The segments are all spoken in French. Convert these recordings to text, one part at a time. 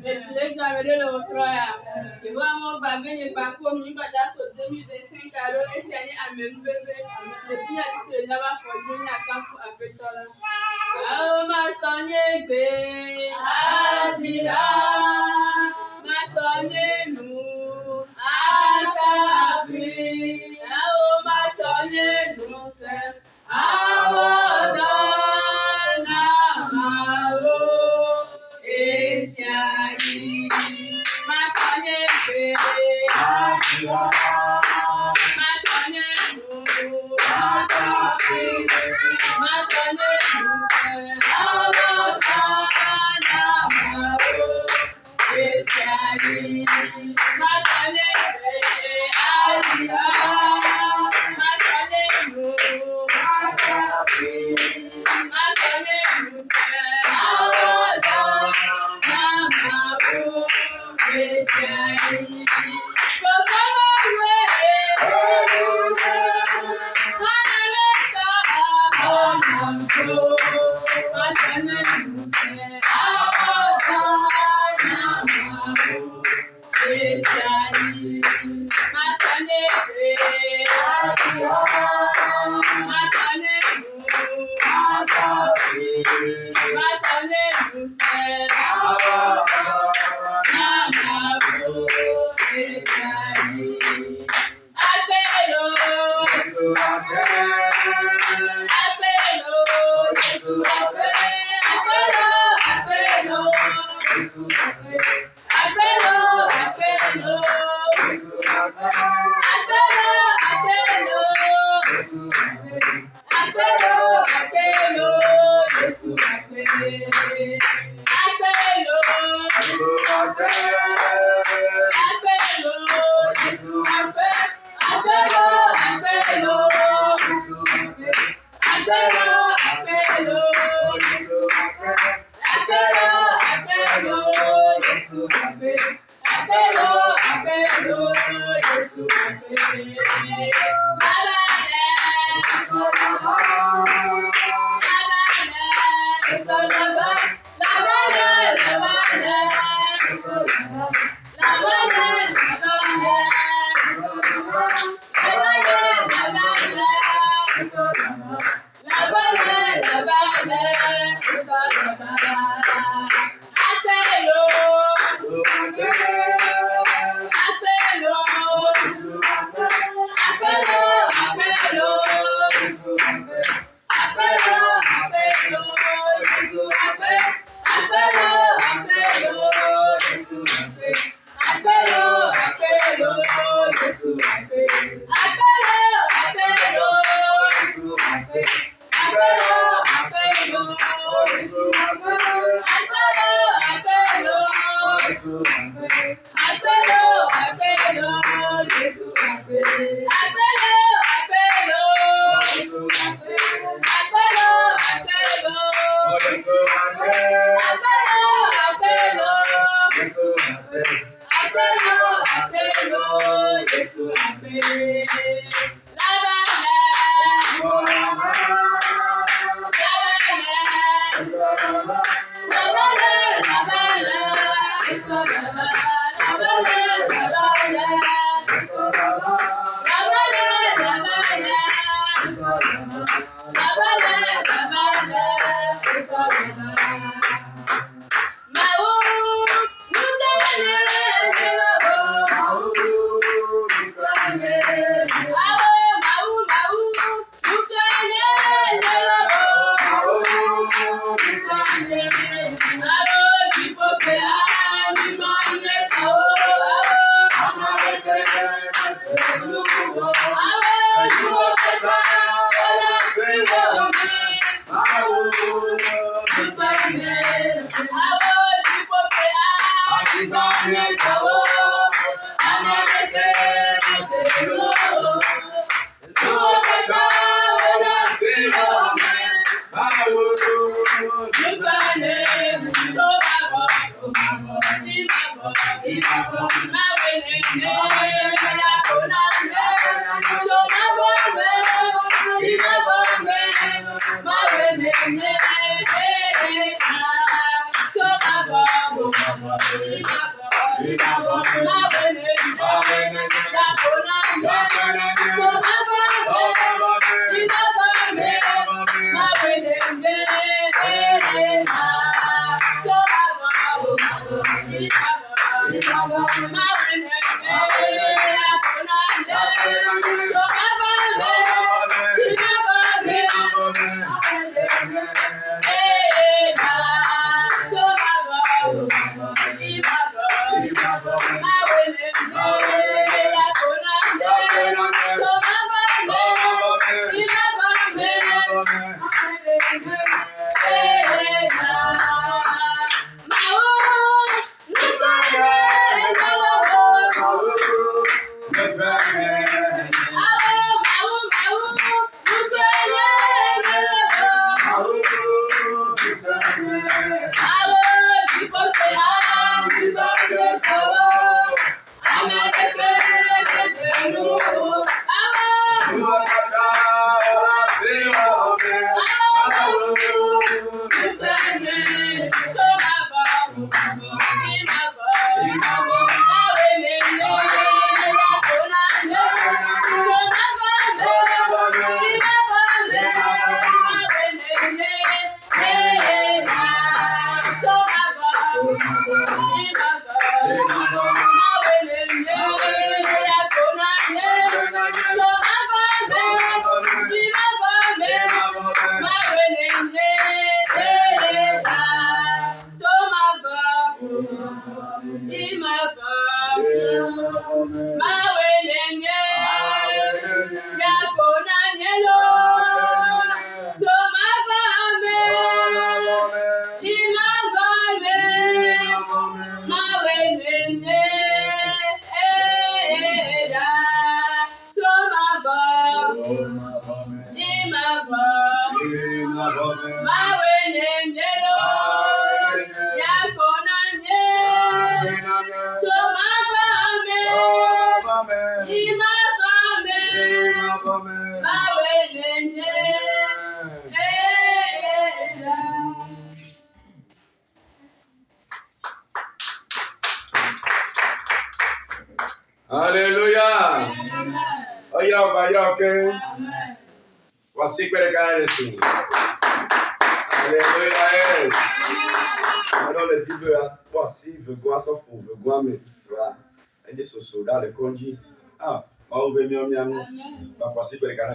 Et tu as le autre. Et moi, mon bébé n'est pas comme il va dans 2025 alors et c'est un même bébé. Depuis la titre de Java Fortune, la camp pour appeler toi là. Ah, ma sonne bé, Azira, ma sonne nous, Akafi. Ah, ma sonne nous, c'est Awadana Maro, Esiayi. Ma sonne bé, Azira, ma sonne nous, Akafi. Ma sonne nous, c'est Awadana Maro, Esiayi. Ma sonne bé, Azira, ma sonne nous, ma sonne nous, c'est Awadana Maro, Esiayi. Alléluia. Voici que les gars sont. Alléluia. Alors le dit voici veut voir son pour veut voir mais voilà. Et des soldats le conduit. Ah, va ouvrir mieux mieux. Va voici que les gars.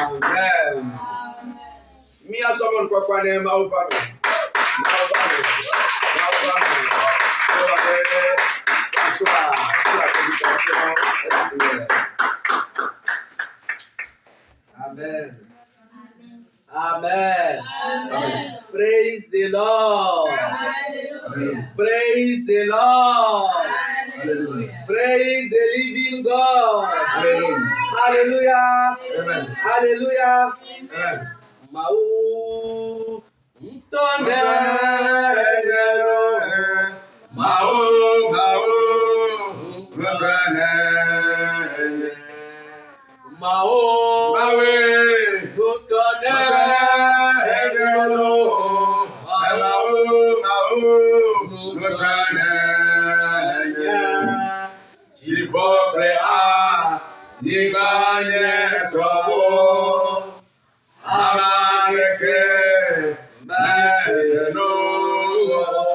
Amen. Mi a someone kwa ne ma upa me. Amen. Amen. Amen. Praise the Lord. Amen. Praise the Lord. Hallelujah. Praise the living God. Hallelujah. Hallelujah. Amen. Hallelujah. Amen. Mau Mtone Mau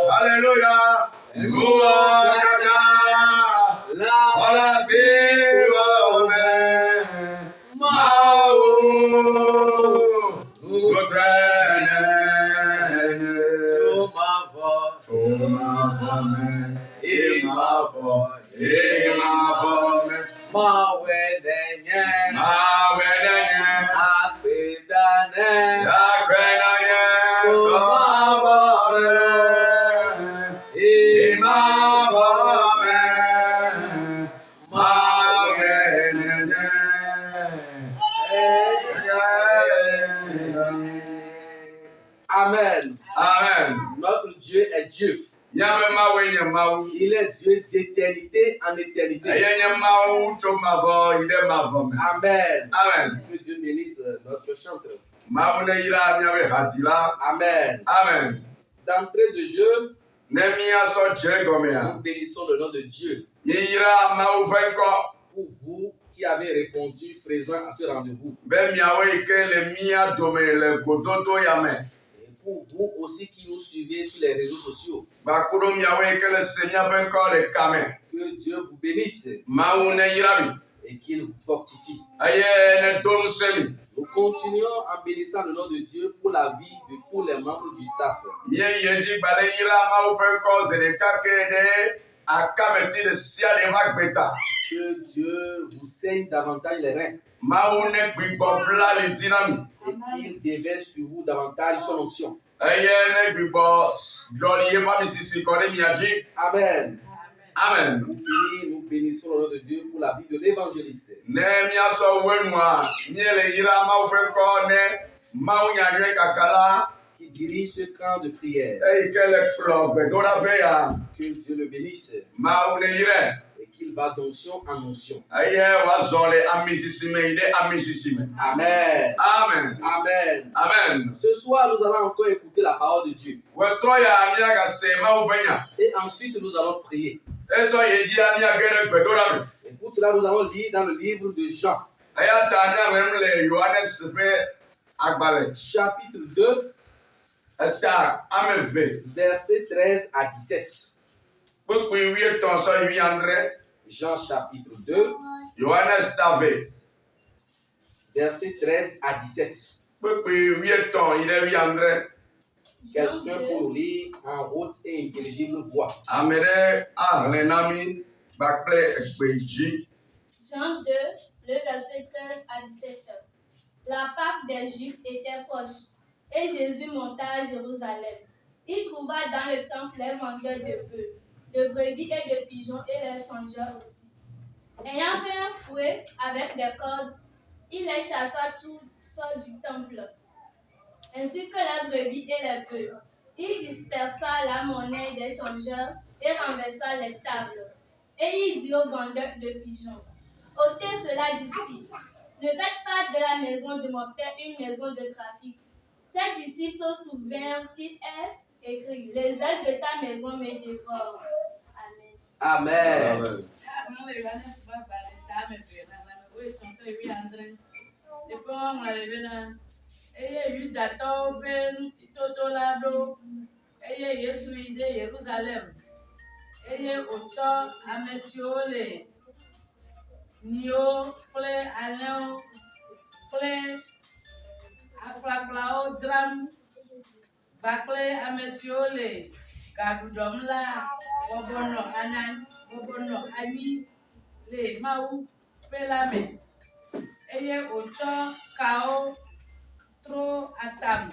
Hallelujah. Amen. Amen. Notre Dieu est Dieu. Il est Dieu d'éternité en éternité. Amen. Amen. Amen. Que Dieu bénisse notre chanteur. Mawu ne yra miabe hadila. Amen. Amen. D'entrée de jeu, Ne miasɔ dze gɔmea. nous bénissons le nom de Dieu Miyra Mawu ƒe ŋkɔ. pour vous qui avez répondu présent à ce rendez-vous. Be miawo yi ke le mia dome le gododo ya me. Et pour vous aussi qui nous suivez sur les réseaux sociaux. Bakuɖo miawo yi ke le se miaƒe ŋkɔ le kame. Que Dieu vous bénisse Mawu ne yra mi. et qu'il vous fortifie. Eye ne do ŋusẽ mi. Nous continuons en bénissant le nom de Dieu pour la vie de tous les membres du staff. Míeyi edzi gba le yra Mawu ƒe ŋkɔ zi ɖeka ke ɖe akameti ɖe sia ɖe va gbe ta. Que Dieu vous saigne davantage les reins Mawu ne gbigbɔ bla le dzi na mi. et qu'il déverse sur vous davantage son onction. Eye ne gbigbɔ ɖɔli yeƒe amisisi kɔ ɖe mia dzi. Amen. Amen. Pour finir, nous bénissons le nom de Dieu pour la vie de l'évangéliste. Ne miasɔ wenua míele yra Mawu ƒe ŋkɔ ne Mawu nyanyɔe kaka la. Qui dirige ce camp de prière. Eyi ke le kplɔ gbedoɖaƒe ya. Que Dieu le bénisse Mawu ne yrae. et qu'il va d'onction en onction. Eye wòazɔ le amisisi me yi ɖe amisisi me. Amen. Amen. Amen. Amen. Ce soir, nous allons encore écouter la parole de Dieu. Wetrɔ ya miagase Mawu ƒe nya. Et ensuite, nous allons prier. Ezɔ yi dzia miage ɖe gbedoɖa me. Et pour cela, nous allons lire dans le livre de Jean, Eya ta miaŋlẽm le Yohanes ƒe agbalẽ. chapitre 2, Eta ame eve. versets 13 à 17. Kpekpe 13 sɔ yi 19. Jean chapitre 2, Yohanes tave. versets 13 à 17. Kpekpe 13 yi ɖe 19. Quelqu'un pour lire en haute et intelligible voix. Ame ɖe ahlẽ na mi kpakple egbe dzi. Jean 2, le verset 13 à 17. La Pâque des Juifs était proche et Jésus monta à Jérusalem. Il trouva dans le temple les vendeurs de bœufs, de brebis et de pigeons et les changeurs aussi. Ayant fait un fouet avec des cordes, il les chassa tous sorts du temple, ainsi que les brebis et les bœufs. Il dispersa la monnaie des changeurs et renversa les tables. Et il dit aux vendeurs de pigeons, ôtez cela d'ici. Ne faites pas de la maison de mon père une maison de trafic. Ses disciples se souvinrent qu'il est écrit, les ailes de ta maison me dévorent. Amen. Amen. Eye Yudatɔwo ƒe ŋutitoto la ɖo eye Yesu yi ɖe Yerusalem eye wòtsɔ ame siwo le nyiwo kple alẽwo kple akplakplawo dzram kpakple ame siwo le gaɖuɖɔm la bɔbɔnɔ anyi le Mawu ƒe la me eye wòtsɔ kawo tro atame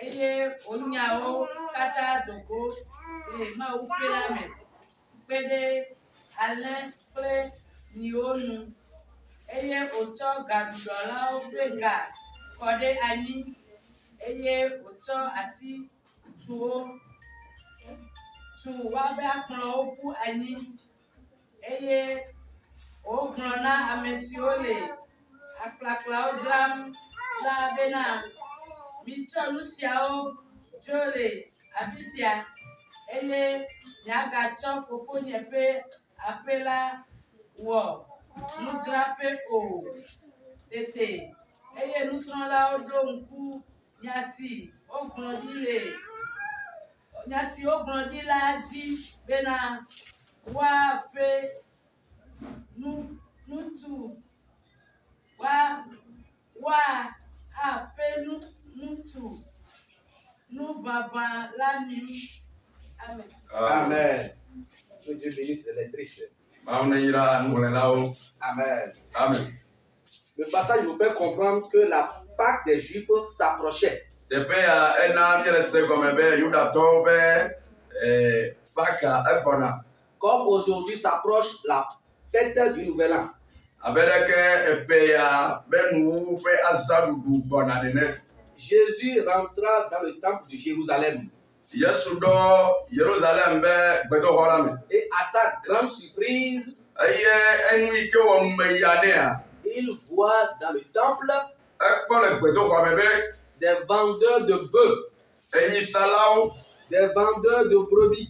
eye wònyawo katã do go le Mawu ƒe la me kpe ɖe alẽ kple nyiwo nu eye wòtsɔ gaɖuɖɔlawo ƒe ga kɔ ɖe anyi eye wòtsɔ asi tu woaƒe akplɔwo ƒu anyi eye wògblɔ na ame siwo le akplaklawo dzram la bena mitsɔ nu siawo dzo le afi sia eye miagatsɔ fofonye ƒe aƒe la wɔ nudzraƒe o. Tete eye nusrɔ̃lawo ɖo ŋku nya si wogblɔ ɖi la dzi bena woaƒe nutu nubaba la mi. Amen. Amen. Que Dieu bénisse les lectrices. Mawu ne yra nuŋlẽlawo. Amen. Amen. Le passage nous fait comprendre que la Pâque des Juifs s'approchait. Teƒe ya ena míele se gɔme be Yudatɔwo ƒe Paka egbɔna. Comme aujourd'hui s'approche la fête du Nouvel An. Abe ɖeke eƒe ya be nuwu ƒe azaɖuɖu gbɔna nene. Jésus rentra dans le temple de Jérusalem. Yesu ɖɔ Yerusalem be gbedoxɔ la me. Et à sa grande surprise, Eye enu yi ke wɔ numeya nea. il voit dans le temple ekpɔ le gbedoxɔ me be des vendeurs de bœufs, enyisalawo, des vendeurs de brebis,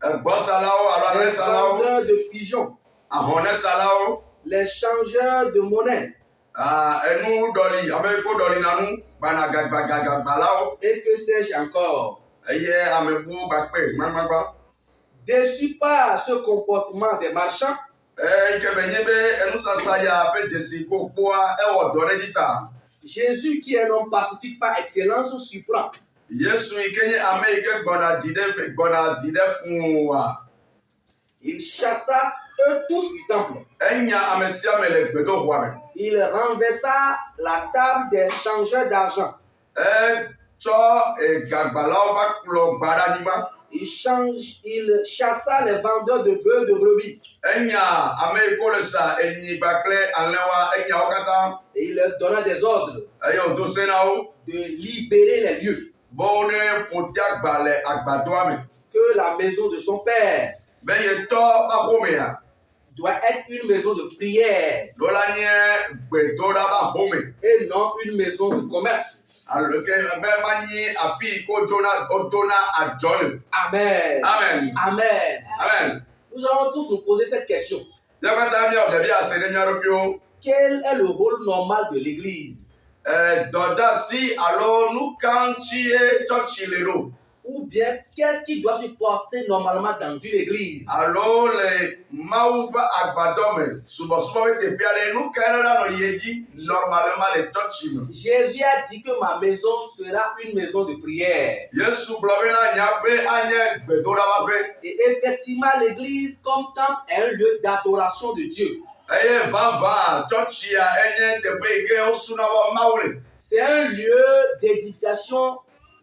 egbɔsalawo alo des alẽsalawo, vendeurs de pigeons, ahɔnɛsalawo, les changeurs de monnaie, enu ɖɔli ame yi ko ɖɔlina nu gbana gagbagbalawo et que sais-je encore. eye ame buwo gbakpe gbagbagba. Déçus par ce comportement des marchands, Yi ke be nye be enusasa ya ƒe dzesi ko kpɔa ewɔ dɔ ɖe dzi ta. Jésus, qui est un homme pacifique par excellence, surprend. Yesu yi ke nye ame yi ke gbɔna di ɖe fuua. Il chassa eux tous du temple. Enya ame sia ame le gbedoxɔa me. Il renversa la table des changeurs d'argent. Etsɔ gagbalawo va kplɔ gba ɖe anyigba. Il chassa les vendeurs de bœufs, de brebis. Enya ame yi ko le sa enyi kpakple alẽwa enyawo katã. Et il leur donna des ordres Eye wòdo se na wo. de libérer les lieux. Bo ne ƒoti agba le agbadoa me. Que la maison de son père Be yetɔ ƒe aƒomea. doit être une maison de prière Lola nye gbedoɖa ƒe aƒome. et non une maison de commerce. Alo ke be ma nyi afi yi ko wodona adzɔ le. Amen. Amen. Amen. Amen. Nous allons tous nous poser cette question. Mía katã míawɔ biabia ase ɖe mía ɖokuiwo. Quel est le rôle normal de l'Église? Dɔdeasi alo nu ka ŋutie tsɔtsi le ɖo. Ou bien, qu'est-ce qui doit se passer normalement dans une église? Alo le Mawu ƒe agbadɔ me subɔsubɔ ƒe teƒe aɖe nu ka ɖe nɔ yie dzi normalement le tsɔtsi me. Jésus a dit que ma maison sera une maison de prière. Yesu gblɔ bena nyaƒe anye gbedoɖaƒe. Et effectivement, l'église comme temple est un lieu d'adoration de Dieu. Eye vavã tsɔtsia enye teƒe yi ke wosuna vɔ Mawu le. C'est un lieu d'édification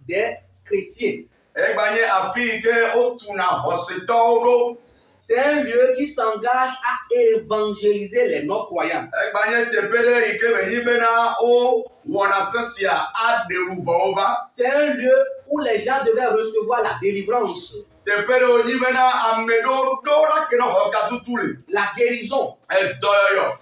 des chrétiens. Egba nye afi yi ke wotuna xɔsetɔwo ɖo. C'est un lieu qui s'engage à évangéliser les non-croyants. Egba nye teƒe ɖe yi ke be nyi bena wowɔna se sia aɖe luvɔwo va. C'est un lieu où les gens devaient recevoir la délivrance, Teƒe ɖe wonyi bena ame ɖewo ɖo ɖake ne xɔ katutu le. la guérison, Edɔyɔyɔ,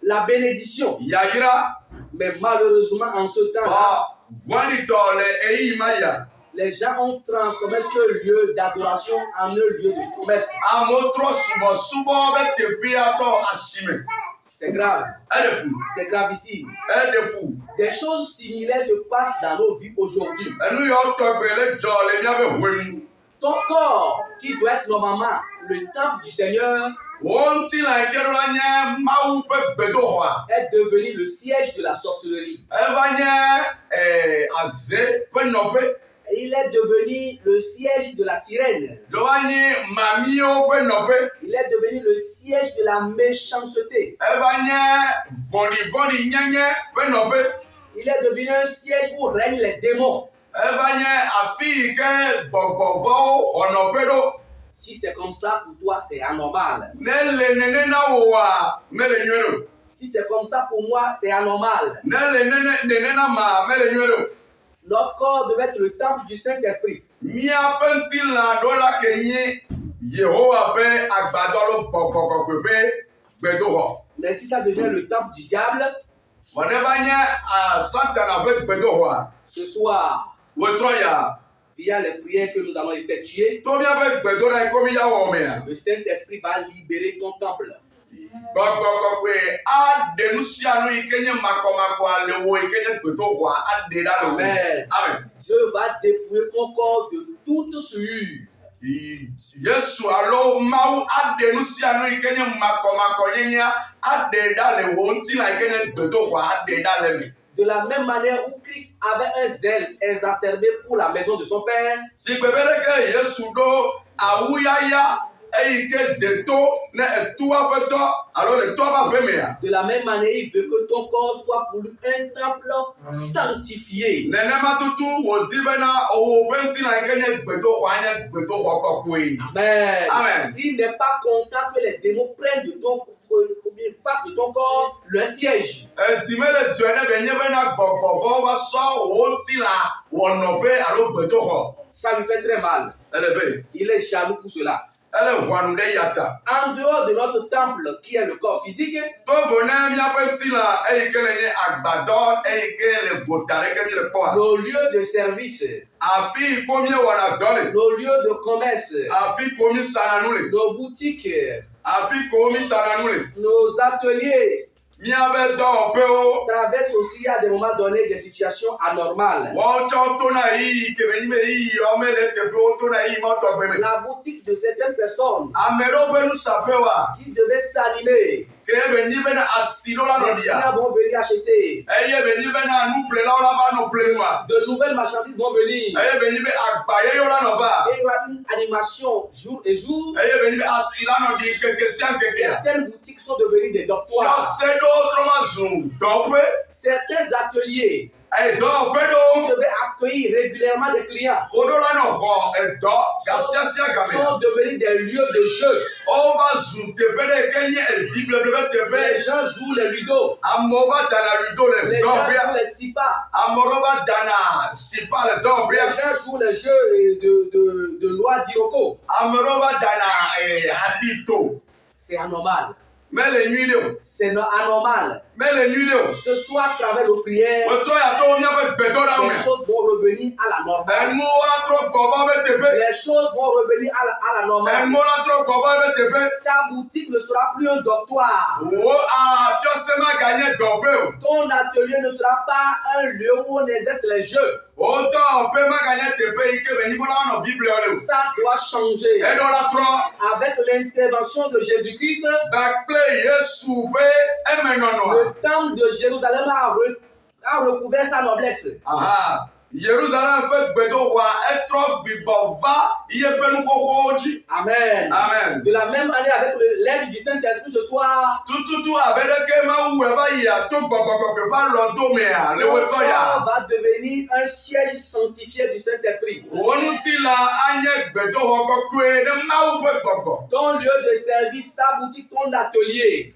la bénédiction. yayra, Mais malheureusement, en ce temps-là, vɔ̃ɖitɔ le eyi ma ya. les gens ont transformé ce lieu d'adoration en un lieu de commerce. Amewo trɔ subɔsubɔ be teƒea tsɔ asime. C'est grave. Eɖe fu. C'est gravissime. Eɖe fu. Des choses similaires se passent dans nos vies aujourd'hui. Enu yawo tɔgbe le dzɔ le míaƒe hoe nu. Ton corps, qui doit être normalement le temple du Seigneur, Wo ŋutilã yi ke ɖo la nye Mawu ƒe gbedoxɔa. est devenu le siège de la sorcellerie. Eva nye aze ƒe nɔƒe. Il est devenu le siège de la sirène. Ɖewoa nye mamiwo ƒe nɔƒe. Il est devenu le siège de la méchanceté. Eva nye vɔ̃ɖivɔ̃ɖi nyenye ƒe nɔƒe. Il est devenu un siège où règnent les démons. Eva nye afi yi ke gbɔgbɔvɔwo xɔ nɔƒe ɖo. Si c'est comme ça, pour toi, c'est anormal. Ne le nene na wòa mele nyuie ɖo. Si c'est comme ça, pour moi, c'est anormal. Ne le nene na ma mele nyuie ɖo. Notre corps devait être le temple du Saint-Esprit. Míaƒe ŋutilã ɖo la ke nye Yehowa ƒe agbadɔ alo gbɔgbɔ kɔkɔe ƒe gbedoxɔ. Mais si ça devient le temple du diable, Vɔ ne va nye Satana ƒe gbedoxɔa, ce soir, wotrɔ ya. via les prières que nous allons effectuer, To míaƒe gbedoɖa yi ko mí ya wɔ mea. le Saint-Esprit va libérer ton temple. Gbɔgbɔ kɔkɔe aɖe nu sia nu yi ke nye makɔmakɔa le wo yi ke nye gbedoxɔa aɖe ɖa le wo. Amen. Amen. Dieu va dépouiller ton corps de toute souillure. Yesu alo Mawu aɖe nu sia nu yi ke nye makɔmakɔ nyenya aɖe ɖa le wo ŋutilã yi ke nye gbedoxɔa aɖe ɖa le me. De la même manière où Christ avait un zèle exacerbé pour la maison de son Père, Si gbe be ɖeke Yesu ɖo awuyaya eyi ke de to ne etua ƒe tɔ alo le toa ƒe aƒe mea. de la même manière, il veut que ton corps soit pour lui un temple sanctifié. Nenema tutu wòdi bena wo ƒe ŋutilã yi ke nye gbedoxɔa nye gbedoxɔ kɔkɔe. Amen. Amen. Il n'est pas content que les démons prennent de ton fassent de ton corps leur siège. Edi mele dzɔe ne be nye bena gbɔgbɔvɔwo va sɔ wo ŋutilã wɔ nɔƒe alo gbedoxɔ. Ça lui fait très mal. Ele ve. Il est jaloux pour cela. Elle est Wanoude Yata. En dehors de notre temple, qui est le corps physique, nos lieux de service, nos lieux de commerce, nos boutiques, nos ateliers traversent aussi à des moments donnés des situations anormales. La boutique de certaines personnes qui devaient s'animer, les clients vont venir acheter. De nouvelles marchandises vont venir. Et il y aura une animation jour et jour. Certaines boutiques sont devenues des dortoirs. Certains ateliers qui devaient accueillir régulièrement des clients sont devenus des lieux de jeu. Les gens jouent les ludo. Les gens jouent les sipa. Les gens jouent les jeux de loi d'Iroko. C'est anormal. C'est anormal. Ce soir, à travers nos prières, les choses vont revenir à la normale. Les choses vont revenir à la normale. Ta boutique ne sera plus un dortoir. Ton atelier ne sera pas un lieu où on exerce les jeux. Ça doit changer. Avec l'intervention de Jésus-Christ, le temple de Jérusalem a recouvert sa noblesse. Amen. De la même manière, avec l'aide du Saint-Esprit ce soir, ton corps va devenir un siège sanctifié du Saint-Esprit. Ton lieu de service, ta boutique, ton atelier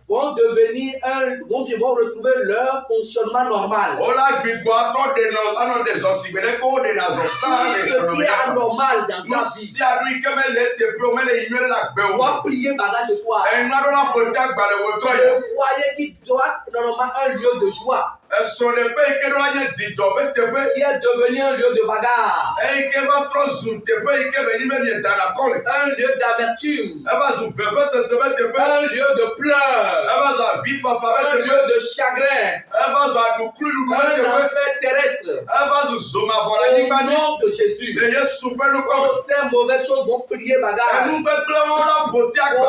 vont retrouver leur fonctionnement normal. Ce qui est anormal dans ta vie doit plier bagage ce soir. Le foyer qui doit être normalement un lieu de joie, qui est devenu un lieu de bagarre, un lieu d'amertume, un lieu de pleurs, un lieu de chagrin, un enfer terrestre. Au nom de Jésus, ces mauvaises choses vont plier bagarre.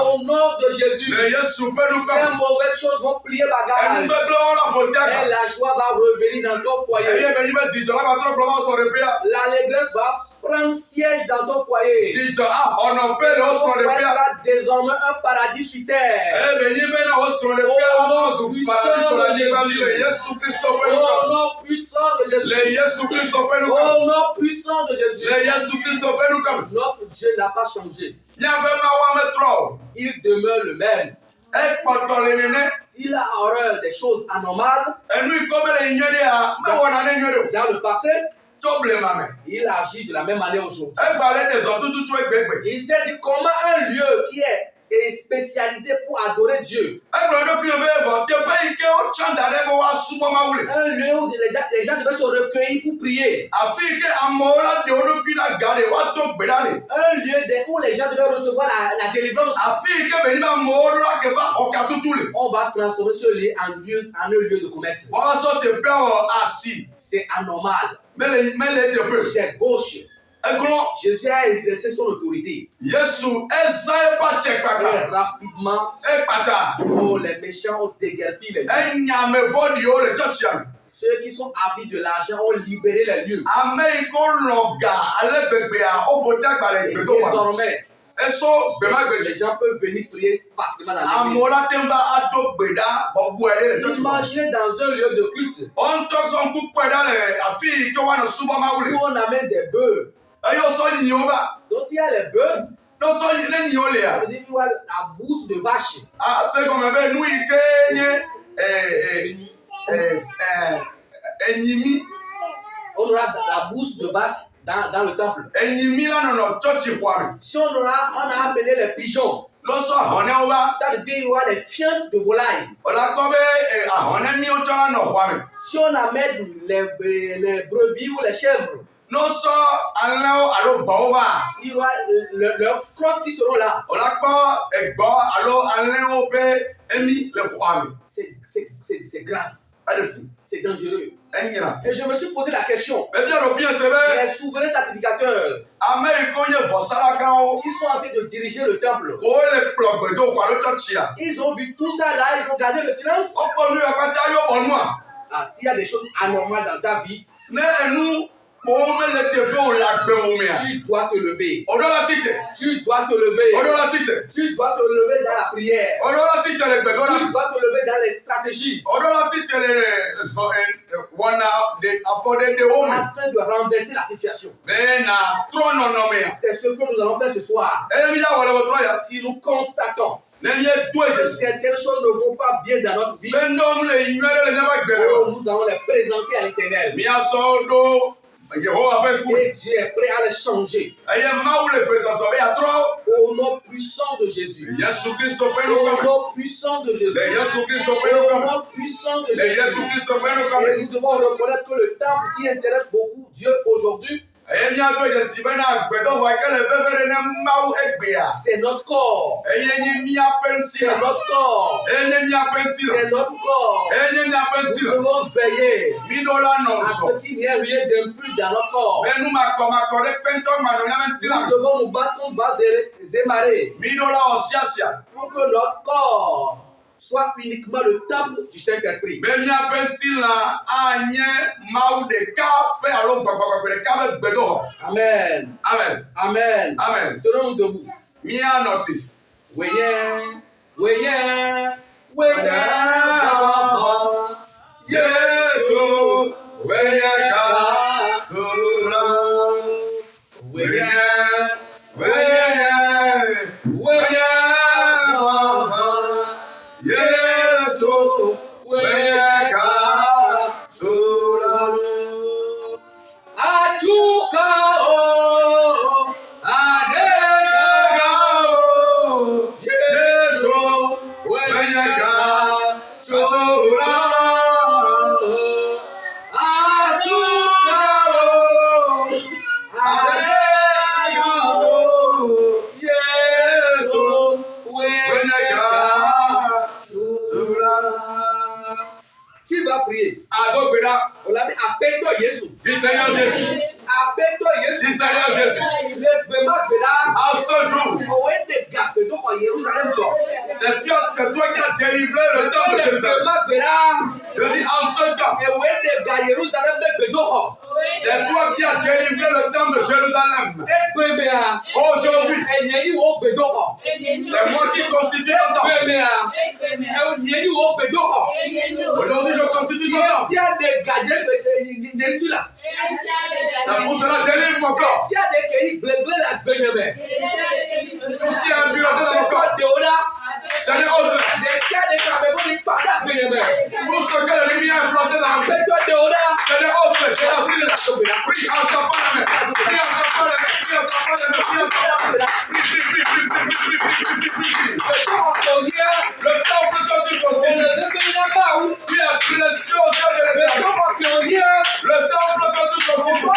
Au nom de Jésus, ces mauvaises choses vont plier bagarre. Et la joie va revenir dans ton foyer. L'allégresse va prendre siège dans ton foyer. Ton foyer sera désormais un paradis sur terre. Au nom puissant de Jésus. Au nom puissant de Jésus. Notre Dieu n'a pas changé. Il demeure le même. S'il a horreur des choses anormales, dans le passé, il agit de la même manière aujourd'hui. Il s'est dit comment un lieu qui est spécialisé pour adorer Dieu, un lieu où les gens devaient se recueillir pour prier, un lieu où les gens devaient recevoir la délivrance, on va transformer ce lieu en un lieu de commerce. C'est anormal. C'est gauche. Jésus a exercé son autorité. Et rapidement, les méchants ont déguerpi les lieux. Ceux qui sont avides de l'argent ont libéré les lieux. Et désormais, les gens peuvent venir prier facilement dans l'église. Imaginez dans un lieu de culte où on amène des bœufs. Donc s'il y a les bœufs, ça veut dire qu'il y a la bourse de vache. On aura aura la bouse de vache dans le temple, si on a amené les pigeons, ça veut dire qu'il y aura les fientes de volaille. Si on amène les brebis ou les chèvres, il y aura leurs crottes qui seront là. C'est grave. C'est dangereux. Et je me suis posé la question. Les souverains sacrificateurs qui sont en train de diriger le temple, ils ont vu tout ça là, ils ont gardé le silence. Ah, s'il y a des choses anormales dans ta vie, tu dois te lever. Tu dois te lever. Tu dois te lever dans la prière. Tu dois te lever dans les stratégies. Afin de renverser la situation. C'est ce que nous allons faire ce soir. Si nous constatons que certaines choses ne vont pas bien dans notre vie, nous allons les présenter à l'Éternel. Et Dieu est prêt à les changer. Au nom puissant de Jésus. Au nom puissant de Jésus. Au nom puissant de Jésus. Et nous devons reconnaître que le temple qui intéresse beaucoup Dieu aujourd'hui, c'est notre corps. C'est notre corps. C'est notre corps. Nous devons veiller à ce qu'il n'y ait rien d'impur dans notre corps. Nous devons nous battre contre bas et marées pour que notre corps soit uniquement le temple du Saint-Esprit. Amen. Amen. Amen. Amen. Tenons-nous debout. Tu vas prier. On l'a dit, appelle-toi Jésus. Appelle-toi Jésus. C'est toi qui as délivré le temple de Jérusalem. Je dis en ce temps. C'est toi qui as délivré le temple de Jérusalem. Aujourd'hui, c'est moi qui constitue ton temple. Aujourd'hui, je constitue ton temple. C'est pour cela délivre mon corps. S'il y a un bureau dans mon corps, Seigneur, ôte-le. Tout ce que la lumière a implanté dans mon corps, Seigneur, ôte-le. Prie en tapant la main. Prie en tapant la main. Prie en tapant la main. Prie en tapant la main. Le temple que tu constitues. Tu es précieux aux yeux de l'Éternel. Le temple que tu constitues.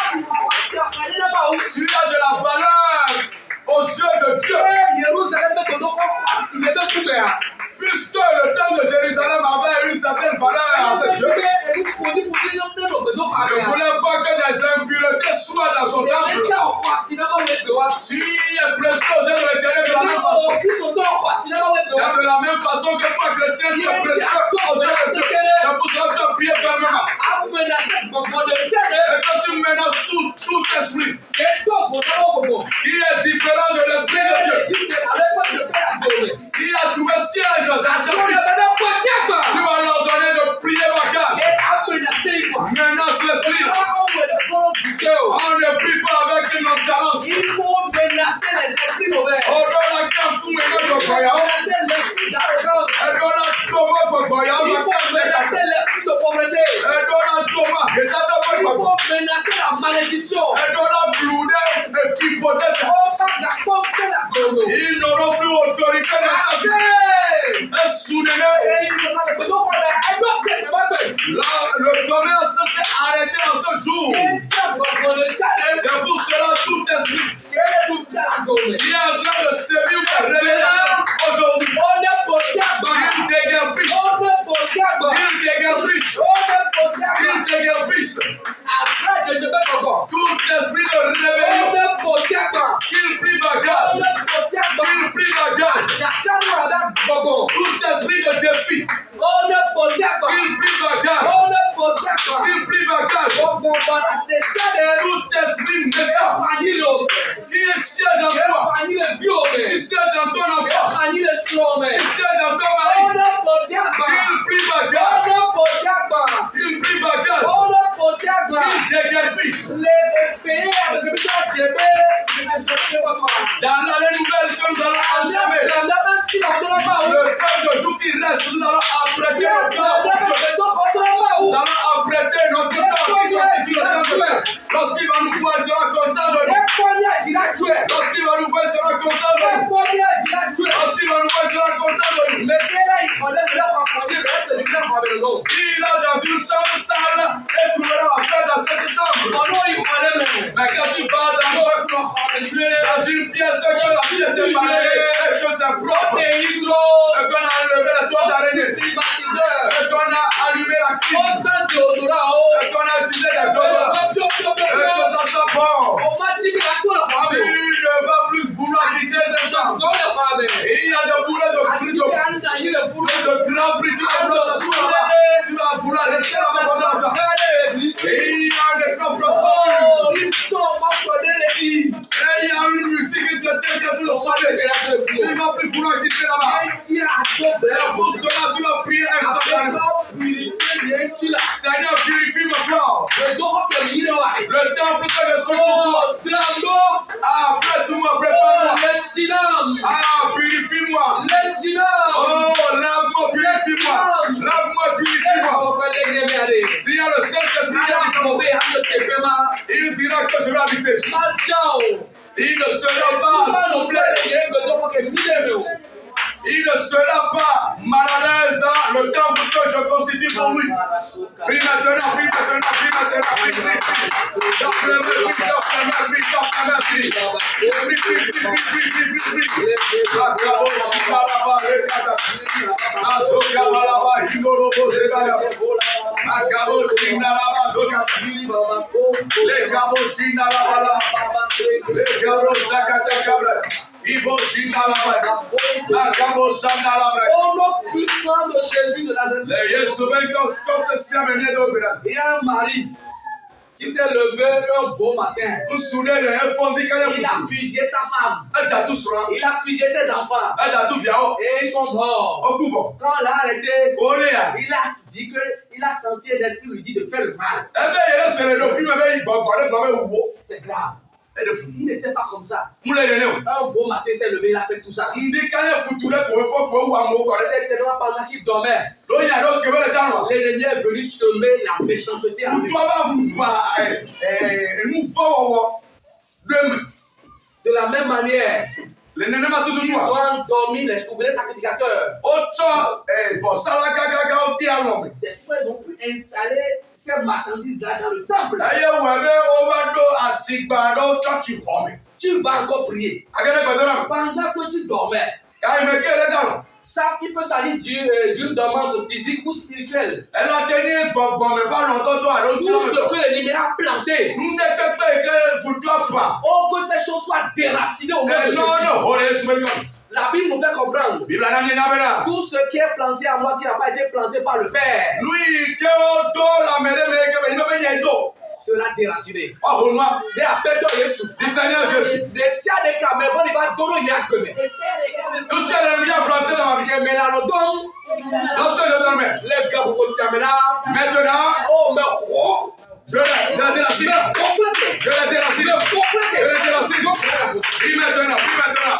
Tu as de la valeur aux yeux de Dieu. Puisque le temple de Jérusalem avait une certaine valeur à ses yeux, ne voulait pas que des impuretés soient dans son temple. Tu es précieux aux yeux de l'Éternel de la même façon. C'est de la même façon que toi, chrétien, tu es précieux aux yeux de Dieu. C'est pour ça que tu as prié fermement. Et que tu menaces tout esprit qui est différent de l'esprit de Dieu, qui a trouvé siège dans ta vie. Tu vas leur donner de plier bagage. Menace l'esprit. On ne prie pas avec une nonchalance. Il faut menacer les esprits mauvais. On doit la camp pour menacer le voyage. Menacer l'esprit d'arrogance. On doit la tomber pour voyage. Il faut menacer l'esprit de pauvreté. Il faut menacer la malédiction. Oh, la pauvreté, la gono. Ils n'auront plus autorité dans ta vie. Un soudain, le commerce s'est arrêté en ce jour. C'est pour cela tout esprit qui est en train de sévir ou de révéler aujourd'hui. Il déguerpisse. Il déguerpisse. Il déguerpisse. Tout esprit de rébellion. Qu'il plie bagage. Qu'il plie bagage. Tout esprit de défi. Qu'il plie bagage. Qu'il plie bagage. Tout esprit méchant qui siège en toi. Qui siège dans ton enfant. Qui siège dans ton mari. Qu'il plie bagage. Qu'il plie bagage. Qu'il déguerpisse. Dans l'année nouvelle que nous allons entamer, le temps de jour qui reste, nous allons apprêter notre temps. Nous allons apprêter notre temps qui constitue le temps de Dieu. Lorsqu'il va nous voir, il sera content de nous. Lorsqu'il va nous voir, il sera content de nous. Lorsqu'il va nous voir, il sera content de nous. Il a dans une chambre sale et trouvera la paix dans cette chambre. Mais quand tu vas dans une pièce que la pièce est séparée et que c'est propre, et qu'on a enlevé la toile d'araignée, et qu'on a allumé la clim, et qu'on a utilisé des déodorants, et que ça sent bon, tu ne vas plus vouloir quitter cette chambre. Et il y a des boulets de grands prix, tu vas vouloir t'asseoir là-bas, tu vas vouloir rester là-bas comme là-bas. Et il y a des grands prospères. Et il y a une musique qui te tient pour le soleil. Tu ne vas plus vouloir quitter là-bas. C'est pour cela que tu vas prier instantanément. Seigneur, purifie mon corps. Le temps pour que je sois pour toi. Ah, prête-moi, prépare-moi. Ah, purifie-moi. Oh, lave-moi, purifie-moi. Lave-moi, purifie-moi. S'il y a le Saint-Esprit, il dira que je vais habiter. Il ne sera pas soufflé. Il ne sera pas mal à l'aise dans le temps que je constitue pour lui. Prie maintenant, prie maintenant, prie maintenant, prie, prie, Au nom puissant de Jésus de Nazareth, il y a un mari qui s'est levé un beau matin. Il a fusillé sa femme. Il a fusillé ses enfants. Et ils sont morts. Quand on l'a arrêté, il a dit qu'il a senti un esprit lui dit de faire le mal. C'est grave. Il n'était pas comme ça. Un beau matin, il s'est levé, il a fait tout ça. C'est tellement pendant qu'il dormait. L'ennemi est venu semer la méchanceté à lui. De la même manière, ils ont endormi les souverains sacrificateurs. C'est pourquoi ils ont pu installer ces marchandises-là dans le temple. Tu vas encore prier. Pendant que tu dormais, ça, il peut s'agir d'une dormance physique ou spirituelle. Tout ce que l'ennemi a planté. Oh, que ces choses soient déracinées au nom de Jésus. La Bible nous fait comprendre tout ce qui est planté à moi qui n'a pas été planté par le Père. Cela déraciné. Mais appelle-toi Jésus. Descia des caméras, il va donner des actes. Tout ce que l'ennemi a planté dans ma vie. Lorsque je dormais. Maintenant, oh, mais oh, je la déracine. Je la déracine. Je la déracine. Prie maintenant, prie maintenant.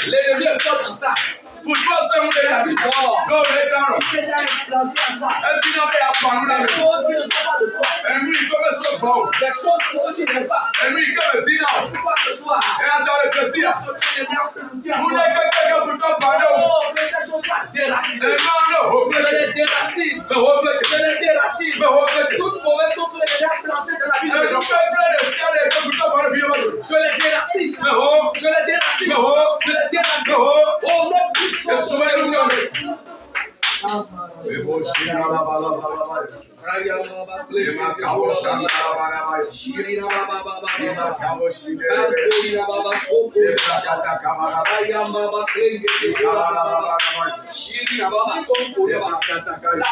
L'ennemi est fort dans ça. Football c'est où les gars? Non, les gars. Il s'est implanté à toi. Est-ce qu'il y avait la parole là? Les choses qui ne sont pas de toi. Et lui, il peut se battre. Les choses que tu n'aimes pas. Et lui, il peut me dire là. Quoi que ce soit. Et attends, le ceci là. Ce que l'ennemi a planté à Vous toi. n'êtes que quelqu'un football pardon. Oh, que ces choses soient déracinées. Et non, non, Je les déracine. Je les déracine. Toute mauvaise chose que l'ennemi a plantée dans la vie de l'homme. Je les déracine. Je les déracine. Je les déracine. Au nom du Jésus. La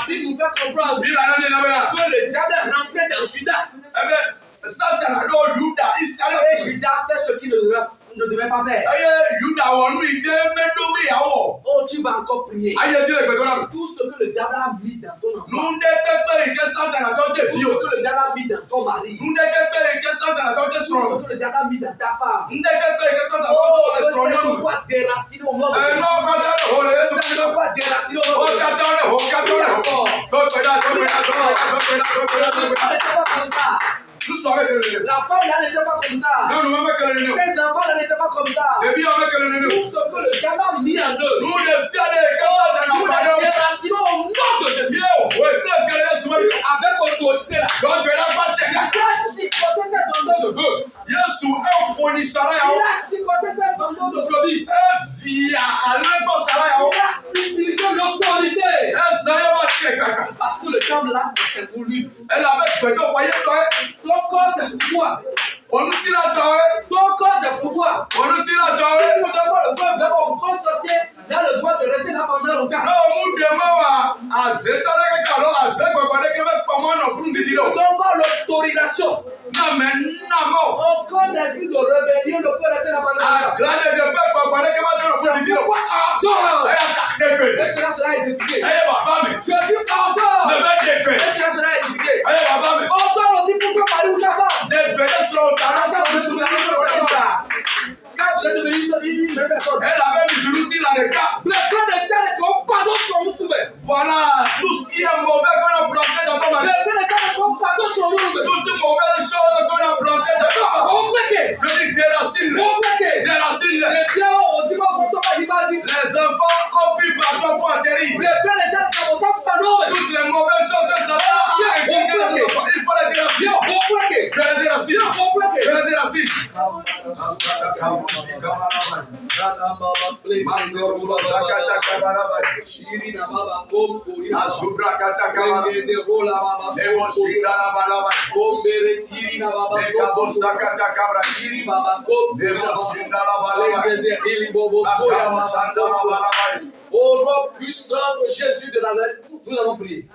Bible nous fait comprendre que le diable est rentré dans Judas. Et Judas fait ce qu'il ne devait pas faire. Oh, tu vas encore prier. Tout ce que le diable a mis dans ton enfant, tout ce que le diable a mis dans ton mari, tout ce que le diable a mis dans ta femme, oh, que ces choses soient déracinées au nom de Jésus. Que ces choses soient déracinées au nom de Jésus. La femme là n'était pas comme ça. Ses enfants là n'étaient pas comme ça. Tout ce que le diable a mis en eux, nous les déracinons au nom de Jésus. Avec autorité là. Il a chicoté ses tendons de feu. Il a chicoté ses tendons de brebis. Il a utilisé l'autorité. Parce que le diable là, c'est pour lui. Ton corps c'est pour toi. Ton corps c'est pour toi. Si tu ne donnes pas le feu vers au grand sorcier, là le droit de rester là pendant longtemps. Si tu ne donnes pas l'autorisation, aucun esprit de rébellion ne peut rester là pendant longtemps. C'est pourquoi ordonne. Et cela sera exécuté. Je dis ordonne. Et cela sera exécuté. Ordonne aussi pour ton mari ou ta femme. Quand vous êtes devenu une seule personne, le plan de ciel est qu'on pardonne son soumet. Voilà, tout ce qui est mauvais qu'on a planté dans ton mari. Le plan de ciel est qu'on pardonne son soumet. Toutes les mauvaises choses qu'on a plantées dans ton mari. Je dis déracine. Déracine. Les biens au dimanche, on tombe à l'image. Les enfants ont pu par toi pour atterrir. Le plan de ciel est qu'on s'en pardonne. Toutes les mauvaises choses que ça va impliquer les enfants, il faut les déraciner. Je les déracine. Je les déracine. Au nom puissant de Jésus de Nazareth, nous allons prier.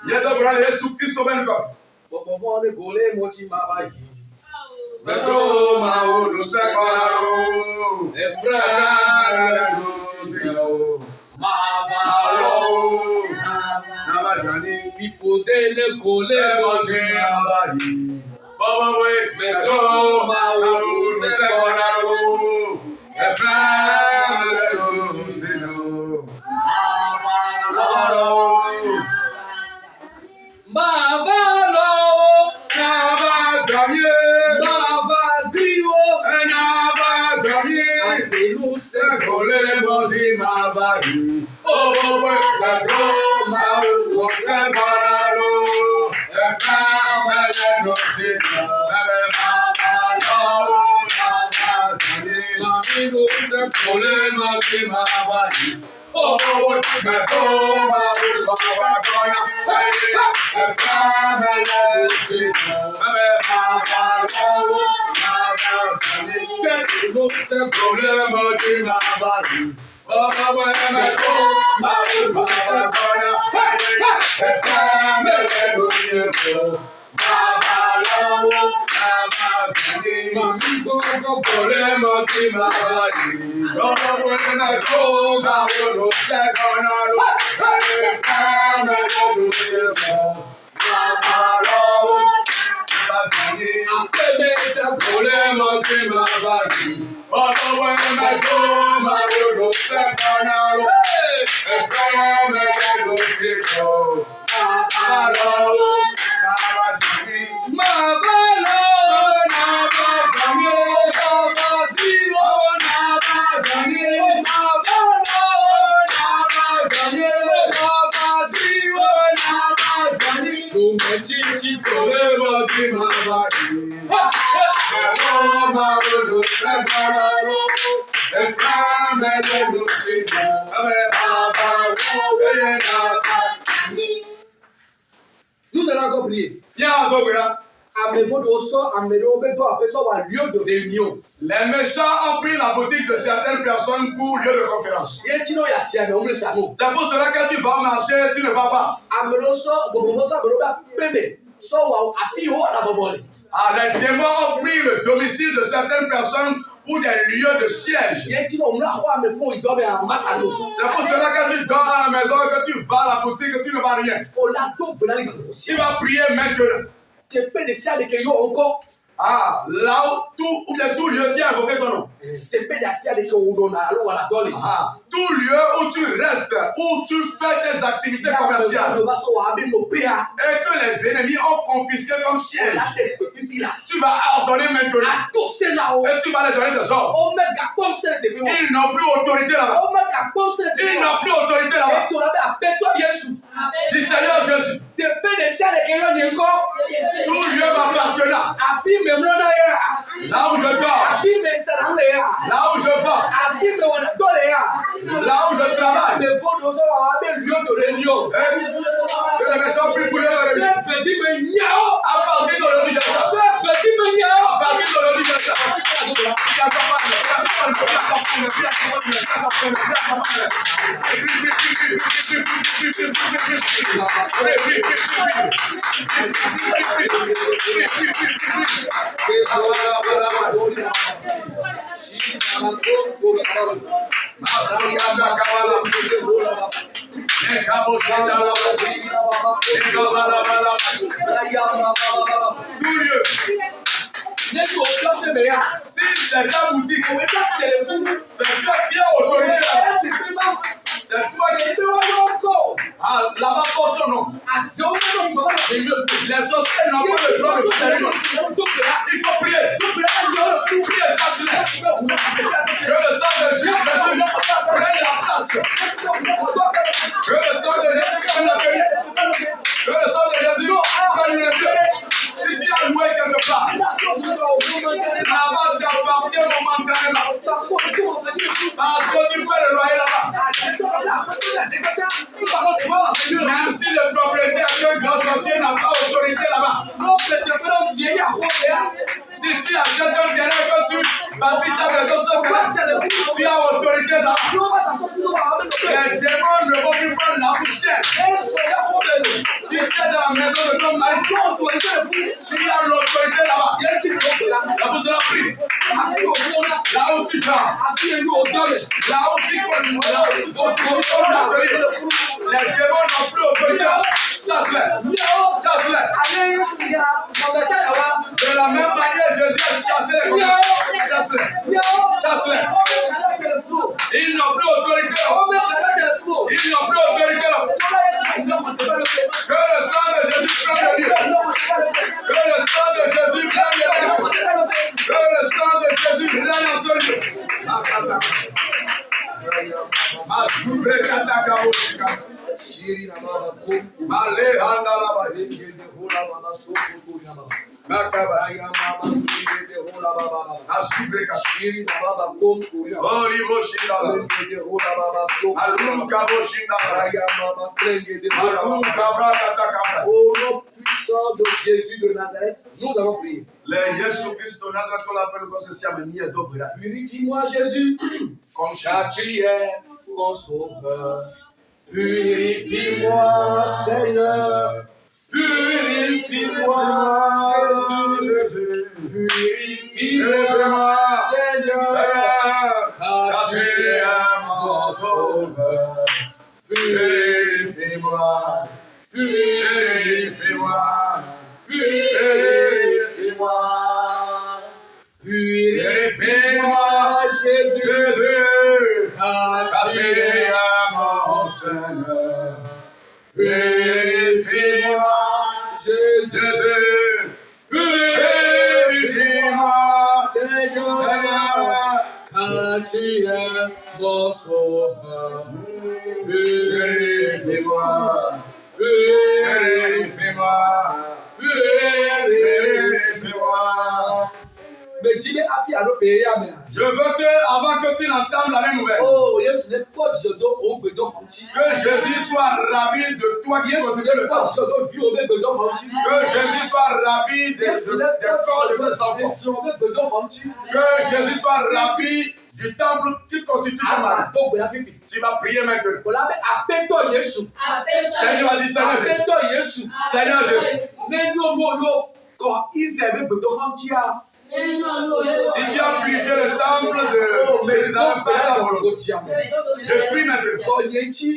Nous allons encore prier. Lieu de réunion. Les méchants ont pris la boutique de certaines personnes pour lieu de conférence. C'est pour cela que tu vas marcher, tu ne vas pas. Les démons ont pris le domicile de certaines personnes pour des lieux de siège. C'est pour cela que tu dors à la maison et que tu vas à la boutique et tu ne vas rien. Tu vas prier maintenant. Là où tout lieu qui a invoqué ton nom. Tout lieu où tu restes, où tu fais tes activités commerciales. Et que les ennemis ont confisqué comme siège. Tu vas ordonner maintenant. Et tu vas les donner des ordres. Ils n'ont plus autorité là-bas. Ils n'ont plus autorité là-bas. Du Seigneur Jésus. Tout lieu m'appartenant. Là où je dors. Là où je vais. Là où je travaille. Que les méchants puissent bouler le réunion. À partir de l'aujourd'hui, à partir de l'aujourd'hui, tout lieu. Si c'est ta boutique, c'est toi qui as autorité là-bas. C'est toi qui là-bas porte ton nom. Les sorciers n'ont pas le droit de faire des noms. Il faut prier. Priez, chasse-les. Que le sang de Jésus prenne la place. Que le sang de Jésus prenne la place. Que le sang de Jésus prenne le lieu. Si tu as loué quelque part, là-bas t'appartient momentanément. Parce que tu peux le loyer là-bas. Même si le propriétaire que grand sorcier n'a pas autorité là-bas. Si tu achètes un terrain que tu bâtis ta maison sur terrain, tu as autorité là-bas. Les démons ne vont plus prendre la poussière. Si tu es dans la maison de ton mari, tu as l'autorité là-bas. La vous a pris. Là où tu vas. Là où tu constitues ton atelier. Les démons n'ont plus autorité. Chasse-les. Chasse-les. De la même manière, je dis chasser les commerçants. Chasse-les. Chasse-les. Ils n'ont plus autorité. Ils n'ont plus autorité. Que le sang de Jésus prenne le lieu. Que le sang de Jésus prenne le lieu. Que le sang de Jésus règne en ce lieu. Au nom puissant de Jésus de Nazareth, nous allons prier. Purifie-moi, Jésus, car tu es mon sauveur. Purifie-moi, Seigneur. Purifie-moi, Jésus. Purifie-moi, Seigneur. Car tu es mon sauveur. Purifie-moi. Purifie-moi. Purifie-moi. Purifie-moi, Seigneur, car tu es mon sauveur. Purifie-moi, Purifie-moi. Mais dis-le à fi alo paye amen. je veux que, avant que tu n'entames l'année nouvelle, Oh, Yesu ne pas Jésus au bedo hanchi. que Jésus soit ravi de toi qui Yesu continue le ne pas temps. Jésus au bedo hanchi. Que Jésus soit ravi des corps de tes enfants. Yesu au bedo hanchi. Que Jésus soit ravi du temple qui constitue ton mari. Ama to bela fifi. Tu vas prier maintenant. Ola be apeto Yesu. Seigneur, vas-y, Seigneur Jésus. Apeto Yesu. Seigneur Jésus. Nenu mo yo ko Israël be bedo hanchi a. Si tu as purifié le temple de Jérusalem par ta volonté, je prie maintenant. Ko yenchi.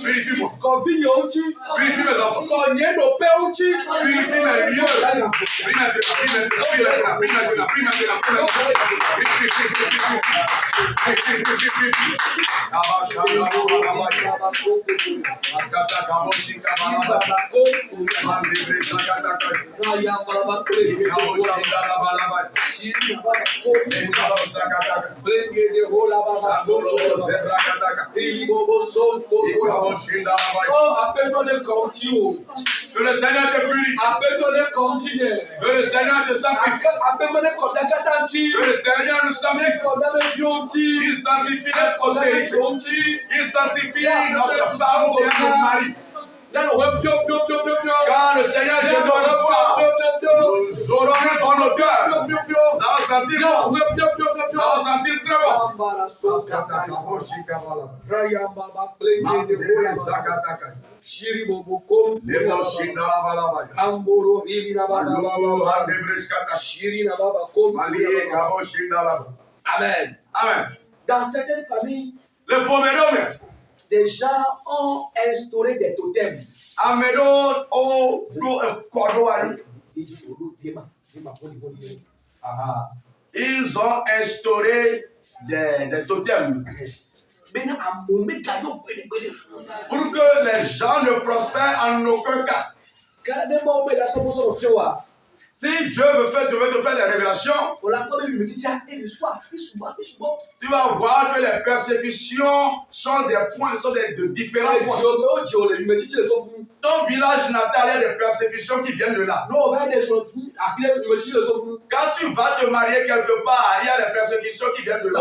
Purifie-moi. Ko vinyonchi. Purifie mes enfants. Ko yeno pe unchi. Purifie mes lieux. Prie maintenant, prie maintenant, prie maintenant, prie maintenant, prie maintenant, prie Oh, appelle-toi le continue. que le Seigneur te purifie. Appelle-toi le continue. Que le Seigneur te sanctifie. Appelle-toi le continue. Que le Seigneur nous sanctifie. Il sanctifie notre postérité. Il sanctifie notre femme et notre mari. Quand le Seigneur Jésus va nous voir, nous aurons une bonne odeur. Nous allons sentir bon. Nous allons sentir très bon. Amen. Amen. Dans certaines familles, Le premier homme, des gens ont instauré des totems. Amédon au Cordouani. Ils ont instauré des totems pour que les gens ne prospèrent en aucun cas. Si Dieu veut te faire des révélations, tu vas voir que les persécutions sont des points, sont de différents points. Ton village natal, il y a des persécutions qui viennent de là. Quand tu vas te marier quelque part, il y a des persécutions qui viennent de là.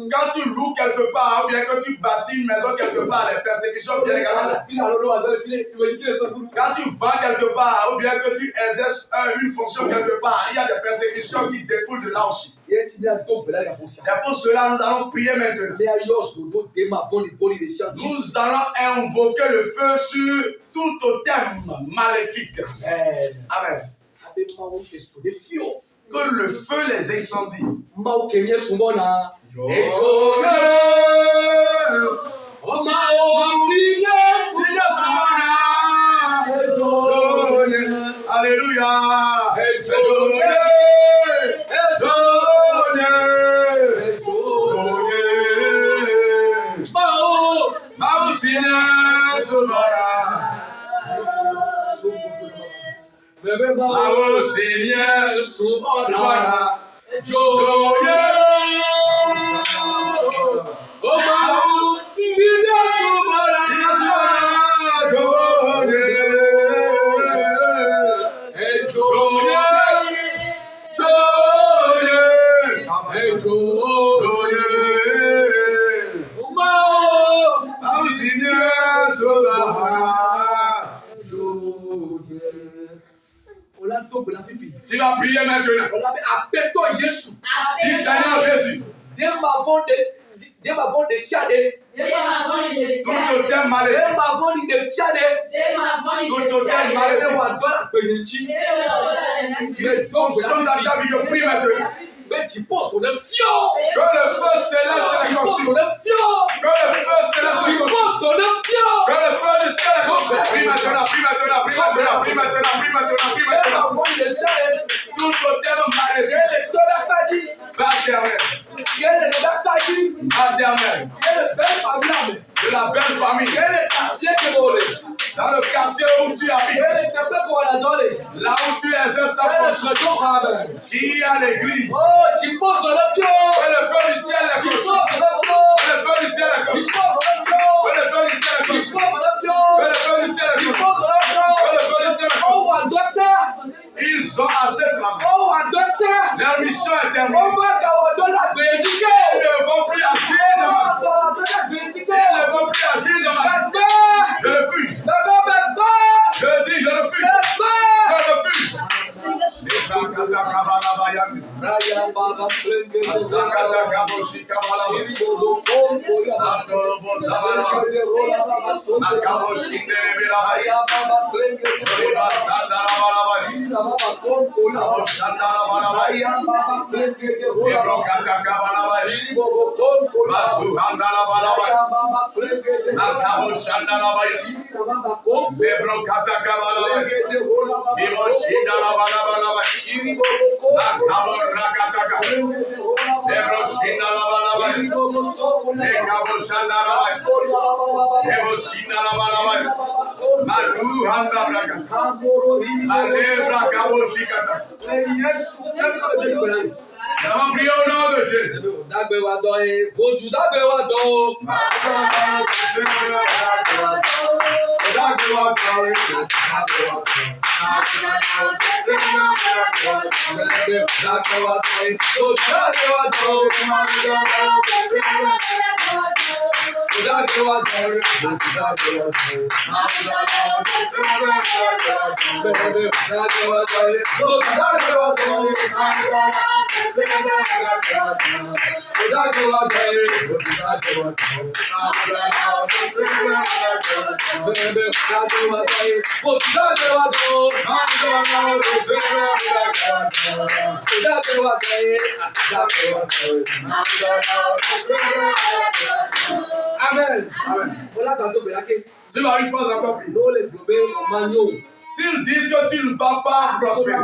Quand tu loues quelque part, ou bien que tu bâtis une maison quelque part, les persécutions viennent également de là. Quand tu vas quelque part, ou bien que tu exerces une fonction quelque part, il y a des persécutions qui découlent de là aussi. C'est pour cela que nous allons prier maintenant. Nous allons invoquer le feu sur tout totem maléfique. Amen. Que le feu les incendie. Alléluia. Bravo Seigneur, Soubana, tu vas prier maintenant. Appelle-toi Jésus. Dis Seigneur Jésus. Dieu m'a vendu Tout totem maléfique. Tout totem maléfique. Fonction dans ta vie, je prie maintenant. Mais tu penses on est fion. Que le feu céleste les consume. Que le feu céleste les consume. Que le feu du ciel les consume. Prie maintenant, prie maintenant, prie maintenant, prie maintenant, prie maintenant, prie maintenant. Tout totem maléfique. Va terminer. maternelle. De la belle famille. Dans le quartier où tu habites. Là où tu exerces ta fonction. Qui a l'église. Que le feu du ciel est conçu. Que le feu du ciel est conçu. Que le feu du ciel est conçu. Que le feu du ciel est conçu. Que le feu du ciel est conçu. Ils ont assez travaillé. Leur mission est terminée. Ils ne vont plus agir dans ma vie. Ils ne vont plus agir dans ma vie. Je refuse. Je dis, je refuse. Je refuse. Nous prions au nom de Jésus. Amen. Tu vas une fois encore prier. S'ils disent que tu ne vas pas prospérer,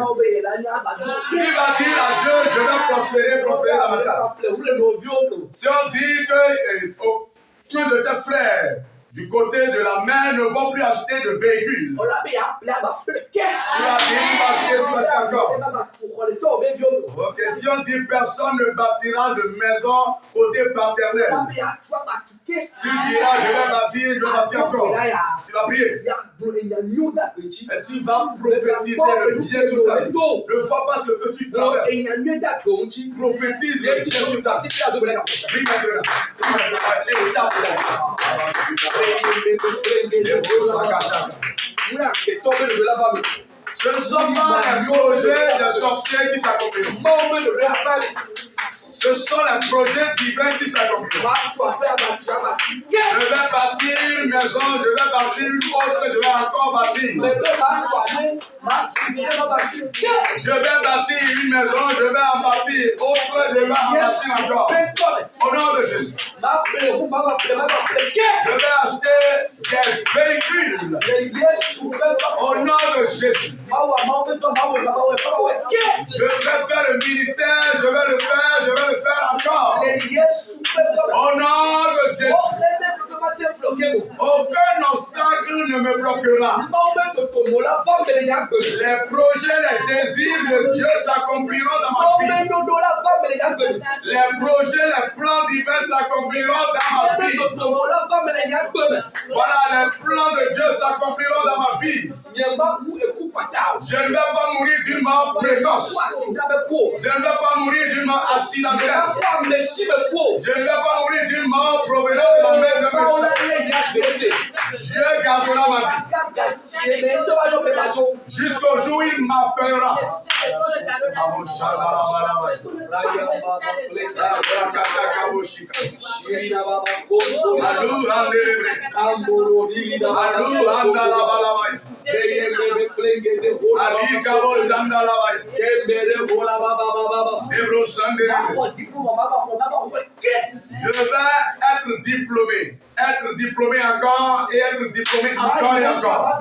tu vas dire à Dieu, je vais prospérer dans ma table. Si on dit que aucun de tes frères du côté de la mer ne vont plus acheter de véhicules, tu vas acheter encore. Ok, si on dit personne ne bâtira de maison côté paternel, tu diras je vais bâtir encore. Tu vas prier. Et tu vas prophétiser le bien sur ta vie. Ne vois pas ce que tu traverses. Prophétise le bien sur ta vie. Prie maintenant. Ce ne sont pas les projets des sorciers qui s'accomplissent. Ce sont les projets divins qui s'accomplissent. Je vais bâtir une maison, je vais bâtir une autre, je vais encore bâtir. Je vais bâtir une maison, je vais en bâtir. Autre, je vais en bâtir encore. Au nom de Jésus. Je vais acheter des véhicules. Au nom de Jésus. Je vais faire le ministère, je vais le faire encore. Au nom de Jésus. Aucun obstacle ne me bloquera. Les projets, les désirs de Dieu s'accompliront dans ma vie. Les projets, les plans divins s'accompliront dans ma vie. Voilà, les plans de Dieu s'accompliront dans ma vie. Je ne vais pas mourir d'une mort précoce. Je ne vais pas mourir d'une mort accidentelle. Je ne vais pas mourir d'une mort provenant de la mère de mes soeurs. Dieu gardera ma vie. Jusqu'au jour où il m'appellera. Je vais être diplômé encore et être diplômé encore et encore.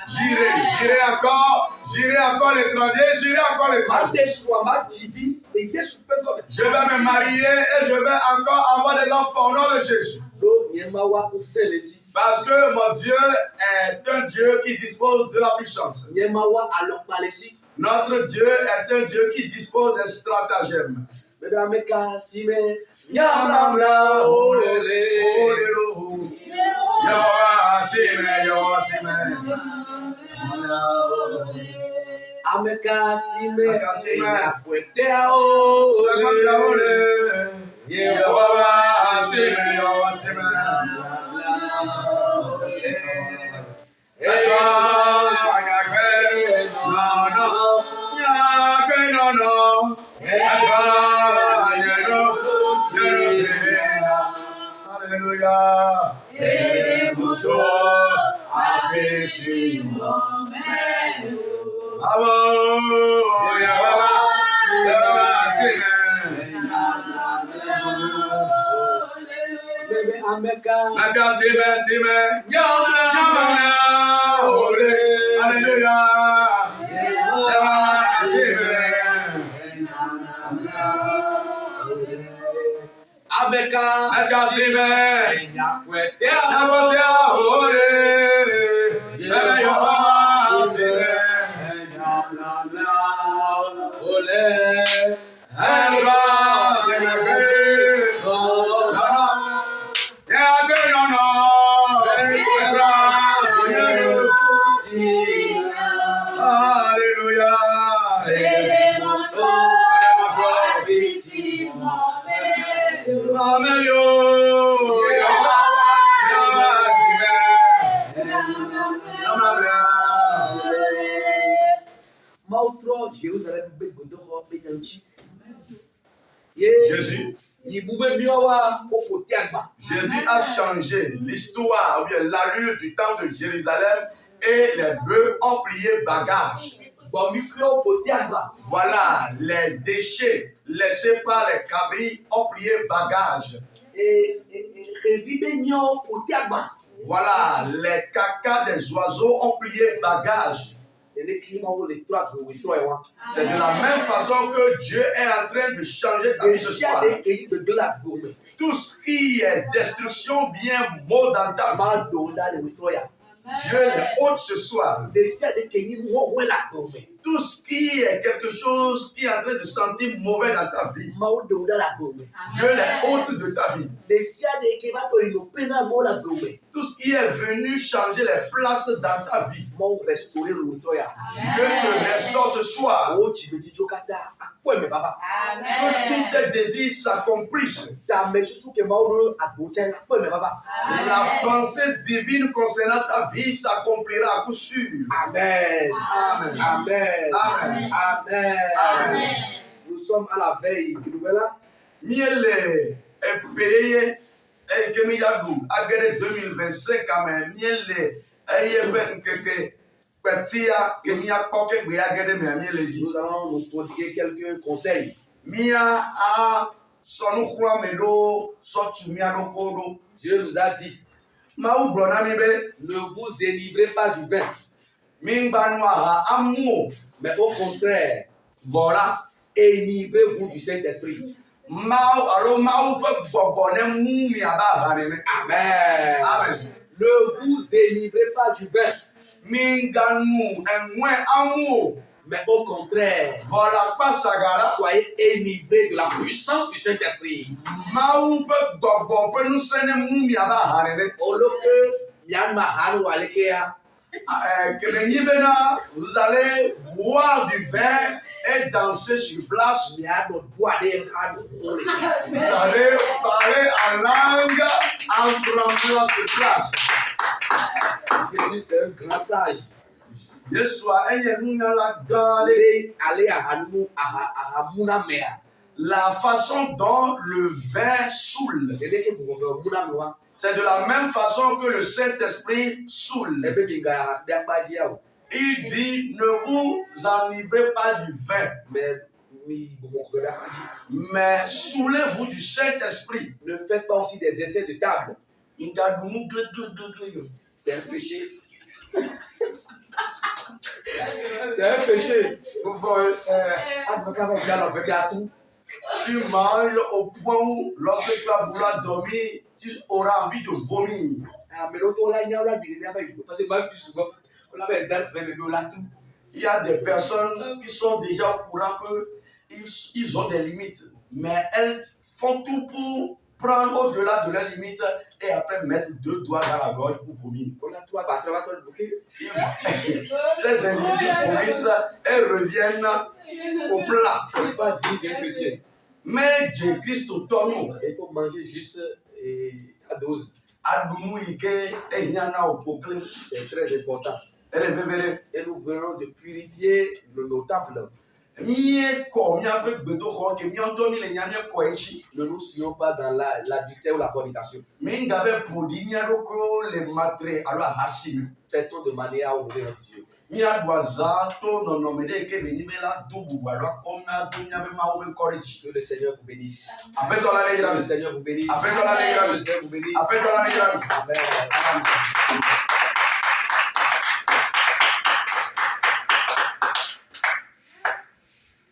J'irai encore J'irai encore à l'étranger, j'irai encore à l'étranger. Je vais me marier et je vais encore avoir des enfants au nom de Jésus. Parce que mon Dieu est un Dieu qui dispose de la puissance. Notre Dieu est un Dieu qui dispose des stratagèmes. Alléluia. Jésus a changé l'histoire, ou bien l'allure du temps de Jérusalem, et les bœufs ont plié bagage. Voilà, les déchets laissés par les cabris ont plié bagage. Voilà, les caca des oiseaux ont plié bagage. C'est de la même façon que Dieu est en train de changer ta vie ce soir. Tout ce qui est destruction, bien mot dans ta vie, Dieu les ôte ce soir. Tout ce qui est quelque chose qui est en train de sentir mauvais dans ta vie, Dieu les ôte de ta vie. Tout ce qui est venu changer les places dans ta vie, Dieu te restaure ce soir. Que tous tes désirs s'accomplissent. La pensée divine concernant ta vie s'accomplira à coup sûr. Amen. Amen. Amen. Amen. Amen. Amen. Nous sommes à la veille du nouvel an. Miele payé et que miyadu agade 2025 amen miele eye ben keke petia que mia poke gbe agade me miele di. Nous allons nous prodiguer quelques conseils. Mia a sonu khwa medo sotu mia do kodo. Dieu nous a dit, Ma u brona mi be ne vous énivrez pas du vin, mi gba nu aha amu mais au contraire, voilà. enivrez-vous du Saint-Esprit. Ma u pe gbogbo ne mu mi aba hane ne. Amen. Amen. Ne vous énivrez pas du vin, Mi ga nu enwe amu mais au contraire, voilà pas sagara. soyez enivrés de la puissance du Saint-Esprit. Ma u pe gbogbo pe nu se ne mu mi aba hane ne. Oloke Yanma Hanu Alekea. Vous allez boire du vin et danser sur place. Vous allez parler en langue en tremblant sur place. Jésus, c'est un grand sage. La façon dont le vin saoule, c'est de la même façon que le Saint-Esprit saoule. Il dit, ne vous enivrez pas du vin, mais saoulez-vous du Saint-Esprit. Ne faites pas aussi des essais de table. C'est un péché. C'est un péché. Vous voyez, tu manges au point où, lorsque tu vas vouloir dormir, tu auras envie de vomir. Il y a des personnes qui sont déjà au courant qu'ils ont des limites, mais elles font tout pour prendre au-delà de leurs limites et après mettre 2 doigts dans la gorge pour vomir. Ces individus vomissent et reviennent au plat. Ce n'est pas digne d'un chrétien. Mais Jésus-Christ au tonneau. Il faut manger juste à dose. C'est très important. Et nous venons de purifier nos temples. Ne nous suivons pas dans l'adultère ou la fornication. Faites-on de manière à honorer notre Dieu. Que le Seigneur vous bénisse. Que le Seigneur vous bénisse. Que le Seigneur vous bénisse.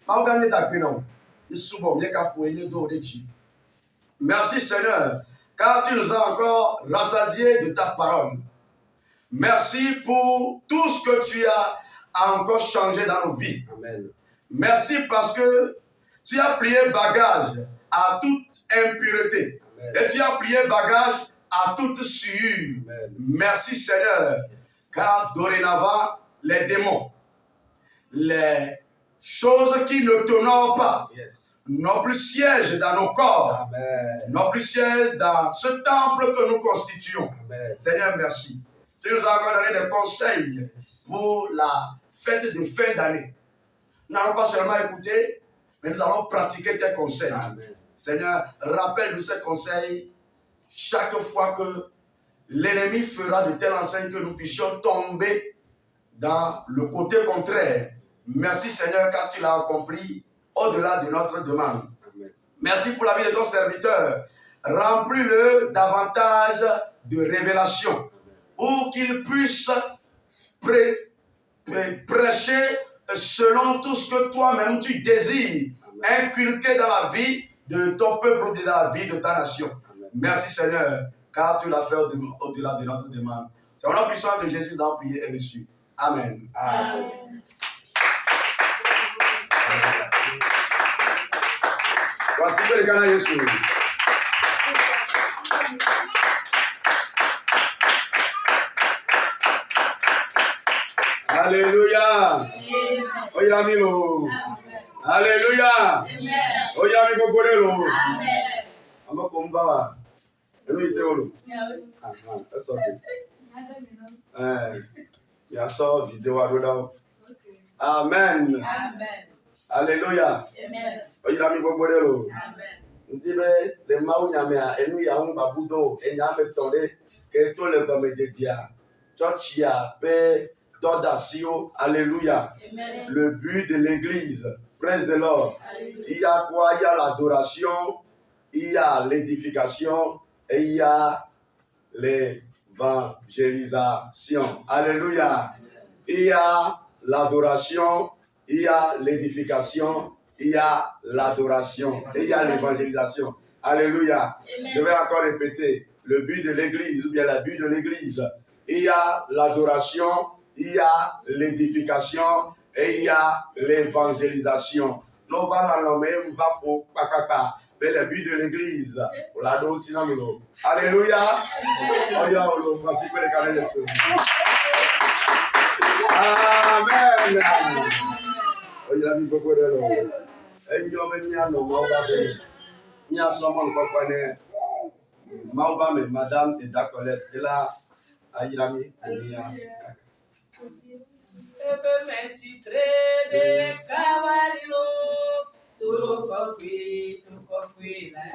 Amen. Merci Seigneur, car tu nous as encore rassasiés de ta parole. Merci pour tout ce que tu as encore changé dans nos vies. Amen. Merci parce que tu as plié bagage à toute impureté. Amen. Et tu as plié bagage à toute souillure. Amen. Merci Seigneur, car dorénavant, les démons, les choses qui ne t'honorent pas, n'ont plus siège dans nos corps, n'ont plus siège dans ce temple que nous constituons. Amen. Seigneur, merci. Tu nous as encore donné des conseils pour la fête de fin d'année. Nous n'allons pas seulement écouter, mais nous allons pratiquer tes conseils. Amen. Seigneur, rappelle-nous ces conseils chaque fois que l'ennemi fera de telles enseignes que nous puissions tomber dans le côté contraire. Merci Seigneur, car tu l'as accompli au-delà de notre demande. Amen. Merci pour la vie de ton serviteur. Remplis-le davantage de révélations pour qu'il puisse prêcher selon tout ce que toi-même tu désires. Amen. Inculquer dans la vie de ton peuple ou dans la vie de ta nation. Amen. Merci Seigneur, car tu l'as fait au-delà de notre demande. C'est au nom puissant de Jésus d'en prier et reçu. Amen. Amen. Voici le Ghana Jésus. Alléluia. Oyamilo. Alléluia. Oyamiko Gorelo. Amen. Amakomba. Emitelo. Ah, that's okay. Il y a ça vidéo à l'autre. Amen. Amen. Alléluia. Amen. Oyamiko Gorelo. Amen. Ndibe le mau nyamea enu ya umba budo enyame tonde ke to le gomede dia. Churchia pe Dodasio, alléluia. Amen. Le but de l'église, praise the Lord. Alléluia. Il y a quoi? Il y a l'adoration, il y a l'édification et il y a l'évangélisation. Alléluia. Il y a l'adoration, il y a l'édification, il y a l'adoration et il y a l'évangélisation. Alléluia. Amen. Je vais encore répéter. Le but de l'église, ou bien le but de l'église, il y a l'adoration, il y a l'édification et il y a l'évangélisation. Nous va la nommer, on va pour papa. Mais le but de l'église, on l'a donné aussi dans le lot. Alléluia. Voici que les canaux de Dieu. Amen. Il a mis beaucoup de l'eau. Et il y a mis un homme, il y a sûrement le papa. Maouba, madame et Dacolette. Et là, il a mis un de cavallo, tu coqui, la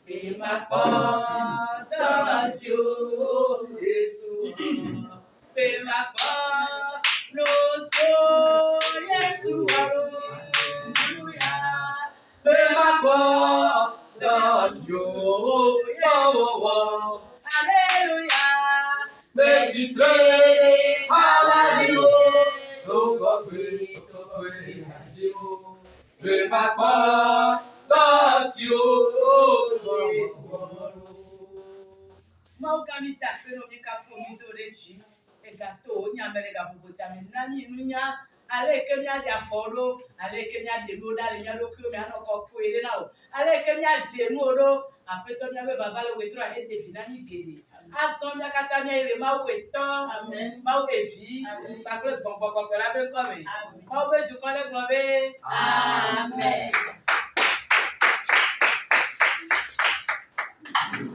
prima porta nasceu Jesus, prima porta nos Jesus, aleluia, prima porta nasceu, aleluia, 23 cavallo. fais ma condamnation. Maukamita fenomika fomido reji egato nyamerega bubusa minani nunya ale kemia dia foro ale kemia de loda le nya lokyo mi anoko puere nao ale kemia jenu odo apeto nya be babale wetra e de finani gele ason ya katanya ile maweto amen mawevi sakle gbongbon ko la be ko mi mawe ju ko le gbo be amen.